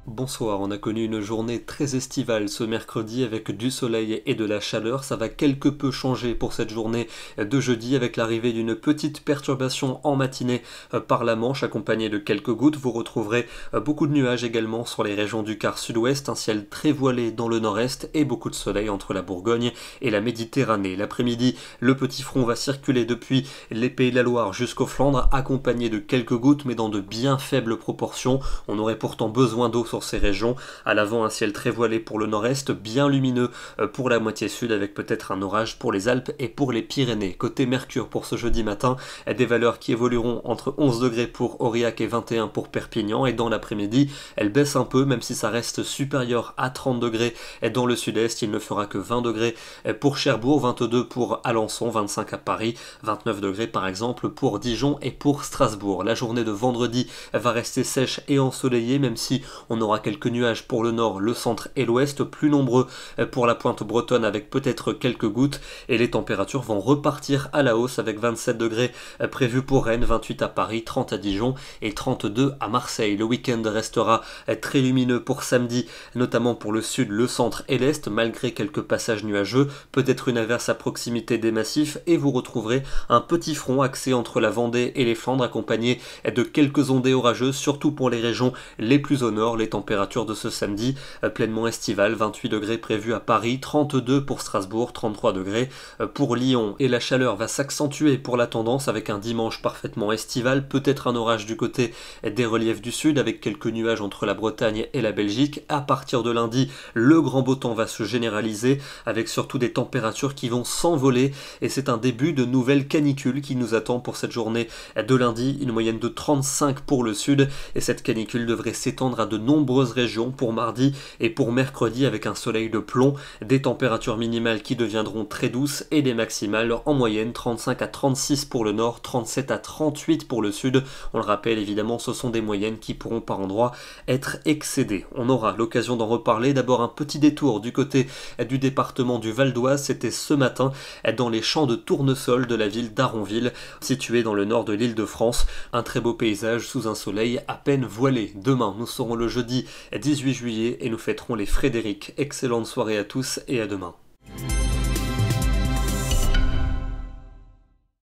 Bonsoir, on a connu une journée très estivale ce mercredi avec du soleil et de la chaleur. Ça va quelque peu changer pour cette journée de jeudi avec l'arrivée d'une petite perturbation en matinée par la Manche accompagnée de quelques gouttes. Vous retrouverez beaucoup de nuages également sur les régions du quart sud-ouest, un ciel très voilé dans le nord-est et beaucoup de soleil entre la Bourgogne et la Méditerranée. L'après-midi, le petit front va circuler depuis les Pays de la Loire jusqu'aux Flandres accompagné de quelques gouttes mais dans de bien faibles proportions. On aurait pourtant besoin d'eau sur ces régions. À l'avant, un ciel très voilé pour le nord-est, bien lumineux pour la moitié sud avec peut-être un orage pour les Alpes et pour les Pyrénées. Côté Mercure pour ce jeudi matin, des valeurs qui évolueront entre 11 degrés pour Aurillac et 21 pour Perpignan et dans l'après-midi, elles baissent un peu même si ça reste supérieur à 30 degrés dans le sud-est. Il ne fera que 20 degrés pour Cherbourg, 22 pour Alençon, 25 à Paris, 29 degrés par exemple pour Dijon et pour Strasbourg. La journée de vendredi va rester sèche et ensoleillée même si on aura quelques nuages pour le nord, le centre et l'ouest, plus nombreux pour la pointe bretonne avec peut-être quelques gouttes et les températures vont repartir à la hausse avec 27 degrés prévus pour Rennes, 28 à Paris, 30 à Dijon et 32 à Marseille. Le week-end restera très lumineux pour samedi, notamment pour le sud, le centre et l'est, malgré quelques passages nuageux, peut-être une averse à proximité des massifs et vous retrouverez un petit front axé entre la Vendée et les Flandres accompagné de quelques ondées orageuses, surtout pour les régions les plus au nord. Les températures de ce samedi pleinement estivales, 28 degrés prévus à Paris, 32 pour Strasbourg, 33 degrés pour Lyon. Et la chaleur va s'accentuer pour la tendance avec un dimanche parfaitement estival, peut-être un orage du côté des reliefs du sud avec quelques nuages entre la Bretagne et la Belgique. À partir de lundi, le grand beau temps va se généraliser avec surtout des températures qui vont s'envoler et c'est un début de nouvelle canicule qui nous attend pour cette journée de lundi, une moyenne de 35 pour le sud et cette canicule devrait s'étendre à de nombreuses régions pour mardi et pour mercredi avec un soleil de plomb, des températures minimales qui deviendront très douces et des maximales en moyenne 35 à 36 pour le nord, 37 à 38 pour le sud. On le rappelle évidemment, ce sont des moyennes qui pourront par endroits être excédées. On aura l'occasion d'en reparler. D'abord un petit détour du côté du département du Val d'Oise, c'était ce matin dans les champs de tournesol de la ville d'Aronville, située dans le nord de l'Île-de-France. Un très beau paysage sous un soleil à peine voilé. Demain, nous serons le jeudi 18 juillet et nous fêterons les Frédéric. Excellente soirée à tous et à demain.